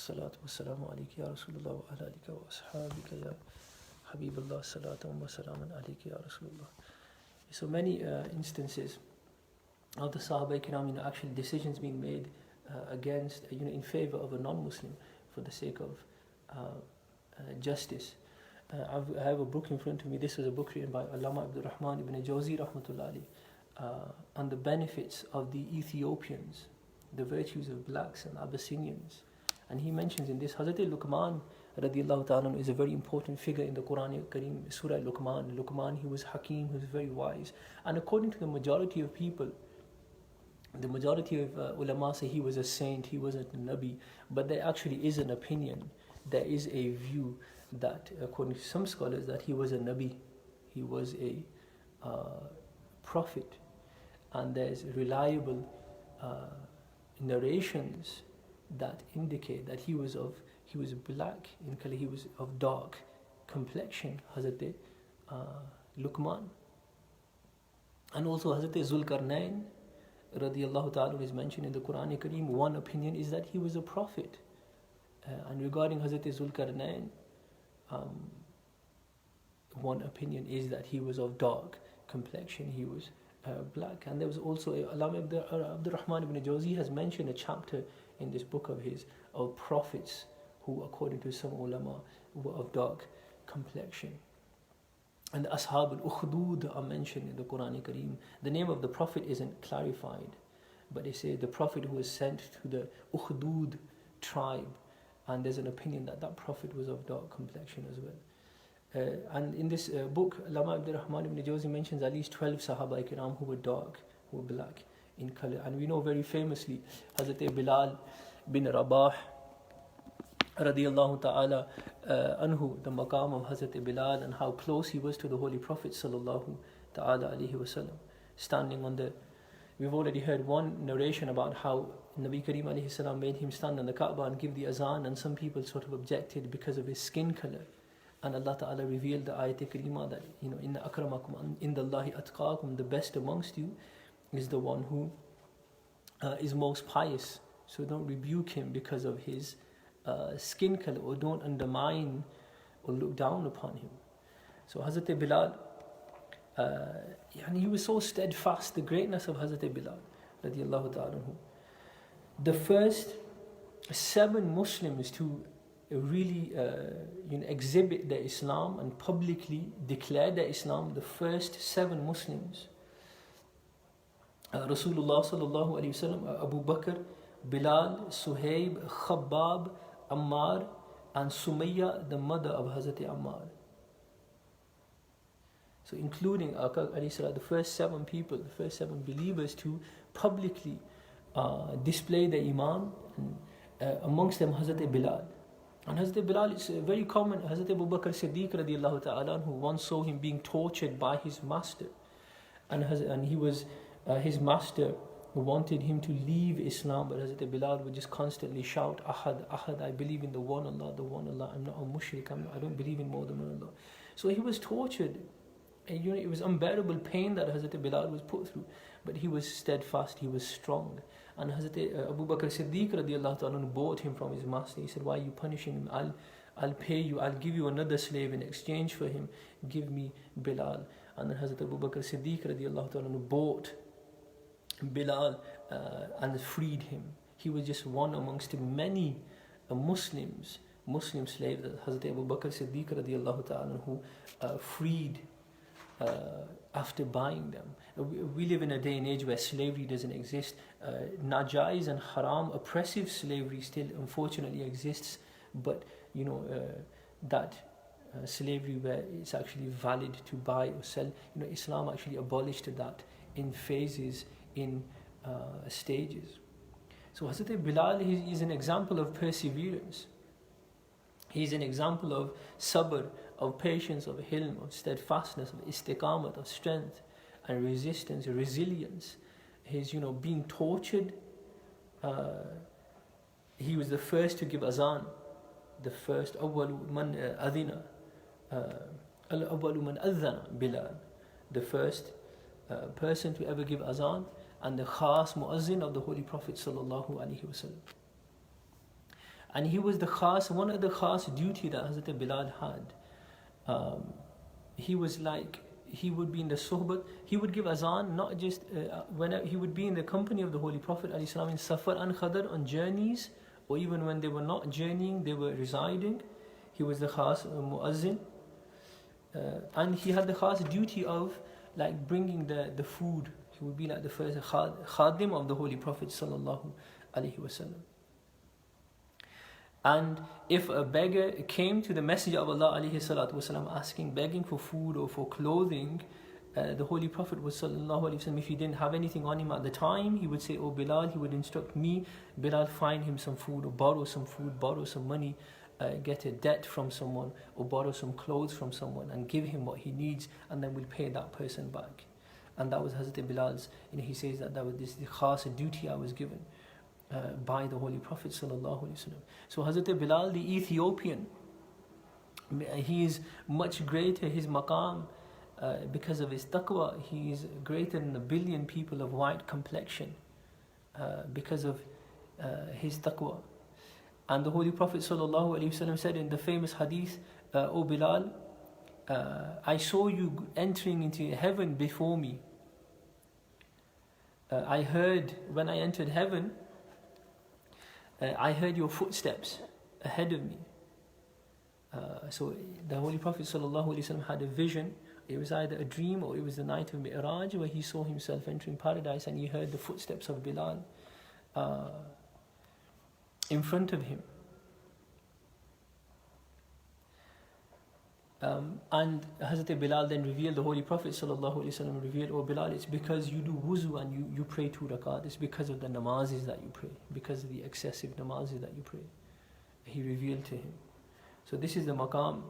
Salatu wassalamu alayka ya Rasulullah wa ala alika wa ashabika ya Habibullah. Salatu wa salamun alayka ya Rasulullah. So many instances of the Sahaba Kiram, actually decisions being made against, in favor of a non-Muslim for the sake of justice. I have a book in front of me. This was a book written by Allama Abdul Rahman ibn Jawzi rahmatullah alayhi, on the benefits of the Ethiopians, the virtues of blacks and Abyssinians. And he mentions in this, Hazrat Luqman radiallahu ta'ala is a very important figure in the Quran Kareem, Surah Luqman. Luqman, he was Hakim, he was very wise. And according to the majority of people, the majority of ulama say he was a saint, he wasn't a Nabi. But there actually is an opinion, there is a view that according to some scholars that he was a Nabi, he was a prophet. And there's reliable narrations that indicate that he was black in color, he was of dark complexion, Hazrat Luqman. And also Hazrat Zulkarnain radiyallahu ta'ala is mentioned in the Quran Kareem. One opinion is that he was a prophet. And regarding Hazrat Zulkarnain, one opinion is that he was of dark complexion, he was black. And there was also Allama Abdul Rahman ibn Jawzi has mentioned a chapter in this book of his of prophets who, according to some ulama, were of dark complexion. And the Ashab al-Ukhdud are mentioned in the Quran Kareem. The name of the prophet isn't clarified, but they say the prophet who was sent to the Ukhdud tribe, and there's an opinion that that prophet was of dark complexion as well. And in this book, Allama Abdul Rahman ibn Jawzi mentions at least 12 Sahaba Kiram who were dark, who were black in color. And we know very famously Hazrat Bilal bin Rabah radiyallahu ta'ala anhu, the maqam of Hazrat Bilal, and how close he was to the Holy Prophet sallallahu ta'ala alayhi wasallam, standing on the, we've already heard one narration about how Nabi Kareem alayhi salam made him stand on the Kaaba and give the azan, and some people sort of objected because of his skin color. And Allah Ta'ala revealed the ayat Kareemah that, inna akramakum indallahi atqakum, the best amongst you is the one who is most pious. So don't rebuke him because of his skin color, or don't undermine or look down upon him. So Hazrat Bilal, he was so steadfast, the greatness of Hazrat Bilal radiallahu ta'ala anhu. The first 7 Muslims to really exhibit their Islam and publicly declare their Islam, the first 7 Muslims, Rasulullah sallallahu alayhi wasallam, Abu Bakr, Bilal, Suhaib, Khabbab, Ammar, and Sumayya, the mother of Hazrat Ammar. So including the first 7 people, the first 7 believers to publicly display their Iman, and amongst them Hazrat Bilal. And Hazrat Bilal is very common. Hazrat Abu Bakr Siddiq radiallahu ta'ala, who once saw him being tortured by his master, and he was his master wanted him to leave Islam, but Hazrat Bilal would just constantly shout, Ahad, Ahad, I believe in the one Allah, I'm not a mushrik, I don't believe in more than one Allah. So he was tortured, and it was unbearable pain that Hazrat Bilal was put through, but he was steadfast, he was strong. And Hazrat Abu Bakr Siddiq radiallahu ta'ala bought him from his master. He said, why are you punishing him? I'll pay you, I'll give you another slave in exchange for him, give me Bilal. And then Hazrat Abu Bakr Siddiq radiallahu ta'ala bought Bilal and freed him. He was just one amongst many Muslim slaves that Hazrat Abu Bakr Siddiq radiallahu ta'ala freed after buying them. We live in a day and age where slavery doesn't exist. Najais and haram, oppressive slavery still unfortunately exists, but that slavery where it's actually valid to buy or sell, Islam actually abolished that in phases, in stages. So Hazrat Bilal, he is an example of perseverance. He is an example of sabr, of patience, of hilm, of steadfastness, of istiqamat, of strength and resistance, resilience. His, being tortured. He was the first to give azan, the first awwalu man adhina, awwalu man adhana Bilal, the first person to ever give azan, and the khas muazzin of the Holy Prophet sallallahu alaihi wasallam. And he was the khas, one of the khas duty that Hazrat Bilal had. He was like, he would be in the suhbat, he would give azan, not just when he would be in the company of the Holy Prophet ﷺ in Safar and Khadr, on journeys, or even when they were not journeying, they were residing. He was the khas muazzin. And he had the khas duty of like bringing the food. He would be like the first khadim of the Holy Prophet sallallahu alaihi wasallam. And if a beggar came to the Messenger of Allah alayhi salatu wasalam begging for food or for clothing, the Holy Prophet was sallallahu alayhi wasallam, if he didn't have anything on him at the time, he would say, "Oh Bilal," he would instruct me, "Bilal, find him some food, or borrow some food, borrow some money, get a debt from someone, or borrow some clothes from someone, and give him what he needs, and then we'll pay that person back." And that was Hazrat Bilal's, he says that was this khas duty I was given by the Holy Prophet sallallahu alaihi wasallam. So Hazrat Bilal, the Ethiopian, he is much greater, his maqam, because of his taqwa. He is greater than 1 billion people of white complexion because of his taqwa. And the Holy Prophet sallallahu alaihi wasallam said in the famous hadith, "O Bilal, I saw you entering into heaven before me. I heard, when I entered heaven, I heard your footsteps ahead of me." So the Holy Prophet ﷺ had a vision. It was either a dream or it was the night of Mi'raj, where he saw himself entering paradise, and he heard the footsteps of Bilal in front of him. And Hazrat Bilal then revealed, the Holy Prophet ﷺ revealed, "Oh Bilal, it's because you do wuzu and you pray 2 rakat. It's because of the namazes that you pray, because of the excessive namazes that you pray." He revealed to him. So this is the maqam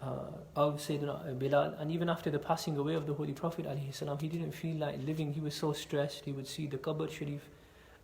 of Sayyidina Bilal. And even after the passing away of the Holy Prophet ﷺ, he didn't feel like living. He was so stressed. He would see the Qabr Sharif.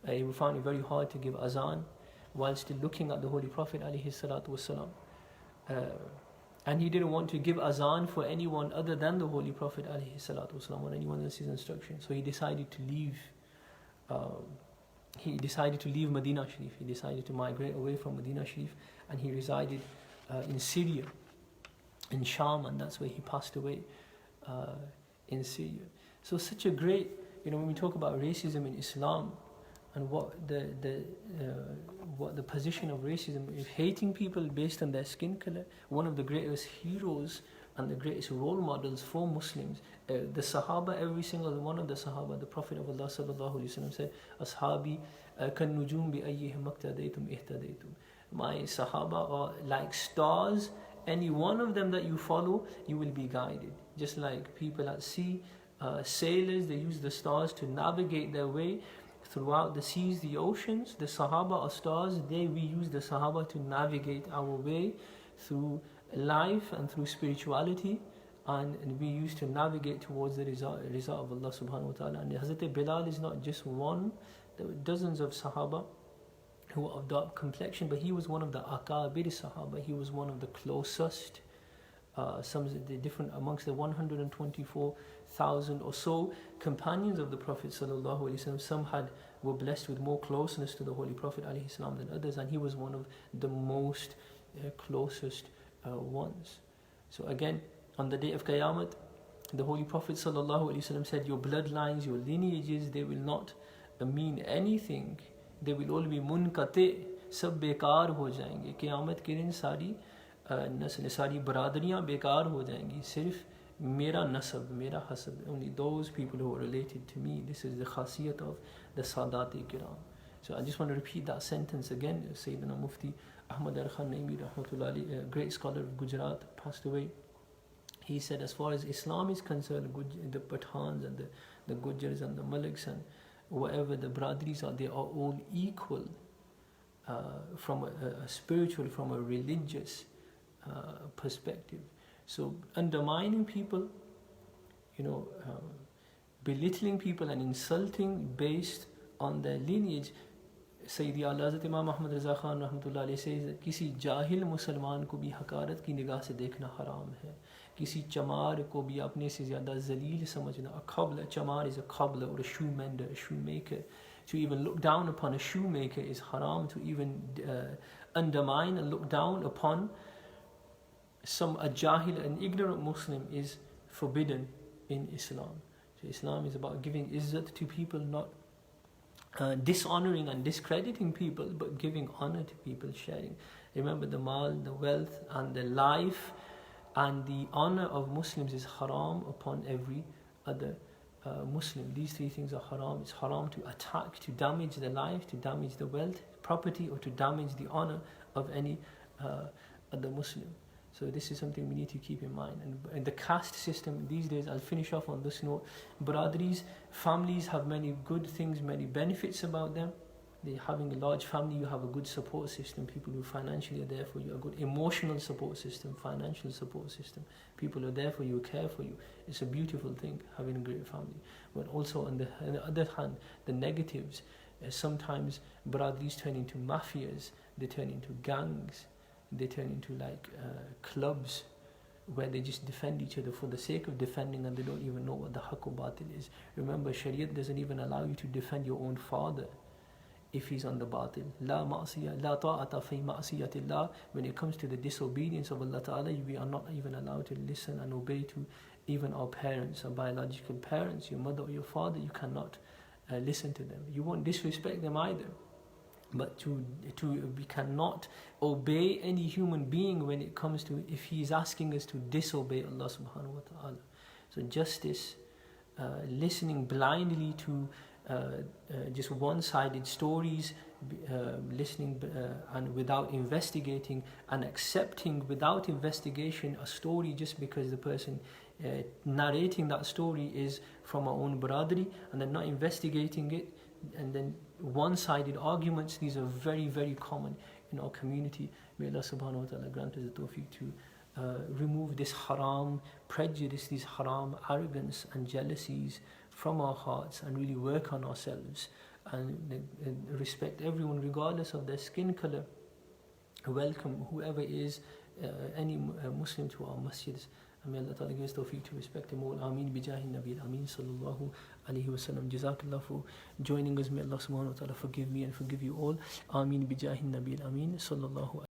He would find it very hard to give azan while still looking at the Holy Prophet ﷺ. And he didn't want to give azan for anyone other than the Holy Prophet ﷺ, or anyone else's instruction. So he decided to leave. Medina Sharif. He decided to migrate away from Medina Sharif, and he resided in Syria, in Sham, and that's where he passed away, in Syria. So such a great, when we talk about racism in Islam, and what the position of racism is, hating people based on their skin color. One of the greatest heroes and the greatest role models for Muslims, the Sahaba, every single one of the Sahaba, the Prophet of Allah sallallahu alaihi wasallam said, "Ashabi kan nujum bi ayyihim iqtadaytum ihtadaytum." My Sahaba are like stars. Any one of them that you follow, you will be guided. Just like people at sea, sailors, they use the stars to navigate their way throughout the seas, the oceans. The Sahaba are stars. We use the Sahaba to navigate our way through life and through spirituality, and we used to navigate towards the Riza of Allah subhanahu wa ta'ala. And Hazrat Bilal is not just one. There were dozens of Sahaba who were of dark complexion, but he was one of the Akabir Sahaba. He was one of the closest. Some of the different amongst the 124,000 or so companions of the Prophet sallallahu alaihi wasallam. Some were blessed with more closeness to the Holy Prophet alaihi salam than others, and he was one of the most closest ones. So again, on the day of Qiyamah, the Holy Prophet sallallahu alaihi wasallam said, "Your bloodlines, your lineages, they will not mean anything. They will all be munqati, sab bekar ho jayenge. Qiyamah ke din सारी बरादरियाँ बेकार हो जाएंगी, सिर्फ मेरा नसब, मेरा हसब, only those people who are related to me." This is the khasiyat of the Sadat-e-Kiram. So I just want to repeat that sentence again. Sayyidina Mufti Ahmad Khan Naimi rahmatullahi alayhi, a great scholar of Gujarat, passed away. He said, as far as Islam is concerned, the Pathans and the Gujars and the Maliks and whatever the Bradaris are, they are all equal from a spiritual, from a religious perspective. So undermining people, belittling people and insulting based on their lineage. Sayyidi A'la Hazrat Imam Ahmad Raza Khan rahmatullah alayhi says, किसी जाहिल मुसलमान को भी हकारत की निगाह से देखना हराम है, किसी चमार को भी अपने से ज़्यादा जलील समझना. A cobbler, chamar is a cobbler or a shoe mender, a shoemaker. To even look down upon a shoemaker is haram. To even undermine and look down upon a jahil, an ignorant Muslim, is forbidden in Islam. So Islam is about giving izzat to people, not dishonoring and discrediting people, but giving honor to people, sharing. Remember, the mal, the wealth, and the life, and the honor of Muslims is haram upon every other Muslim. These three things are haram. It's haram to attack, to damage the life, to damage the wealth, property, or to damage the honor of any other Muslim. So this is something we need to keep in mind. And the caste system these days, I'll finish off on this note, bradaris, families have many good things, many benefits about them. Having a large family, you have a good support system, people who financially are there for you, a good emotional support system, financial support system. People are there for you, care for you. It's a beautiful thing, having a great family. But also on the other hand, the negatives, sometimes bradaris turn into mafias, they turn into gangs, they turn into clubs where they just defend each other for the sake of defending, and they don't even know what the haqq or batil is. Remember, Shariat doesn't even allow you to defend your own father if he's on the batil. La ma'asiyah, la ta'ata fi ma'asiyatillah. When it comes to the disobedience of Allah Ta'ala, we are not even allowed to listen and obey to even our parents, our biological parents, your mother or your father. You cannot listen to them. You won't disrespect them either. But we cannot obey any human being when it comes to, if he is asking us to disobey Allah subhanahu wa ta'ala. So justice, listening blindly to just one-sided stories, listening and without investigating, and accepting without investigation a story just because the person narrating that story is from our own bradari, and then not investigating it, and then one-sided arguments. These are very, very common in our community. May Allah subhanahu wa ta'ala grant us the tawfiq to remove this haram prejudice, these haram arrogance and jealousies from our hearts, and really work on ourselves and respect everyone regardless of their skin color. Welcome whoever is any Muslim to our masjids. May Allah Ta'ala give us tawfiq to respect them all. Ameen bijahi Nabi Ameen sallallahu alayhi wa sallam. Jazakallah for joining us. May Allah subhanahu wa ta'ala forgive me and forgive you all. Ameen bijahi Nabi Ameen sallallahu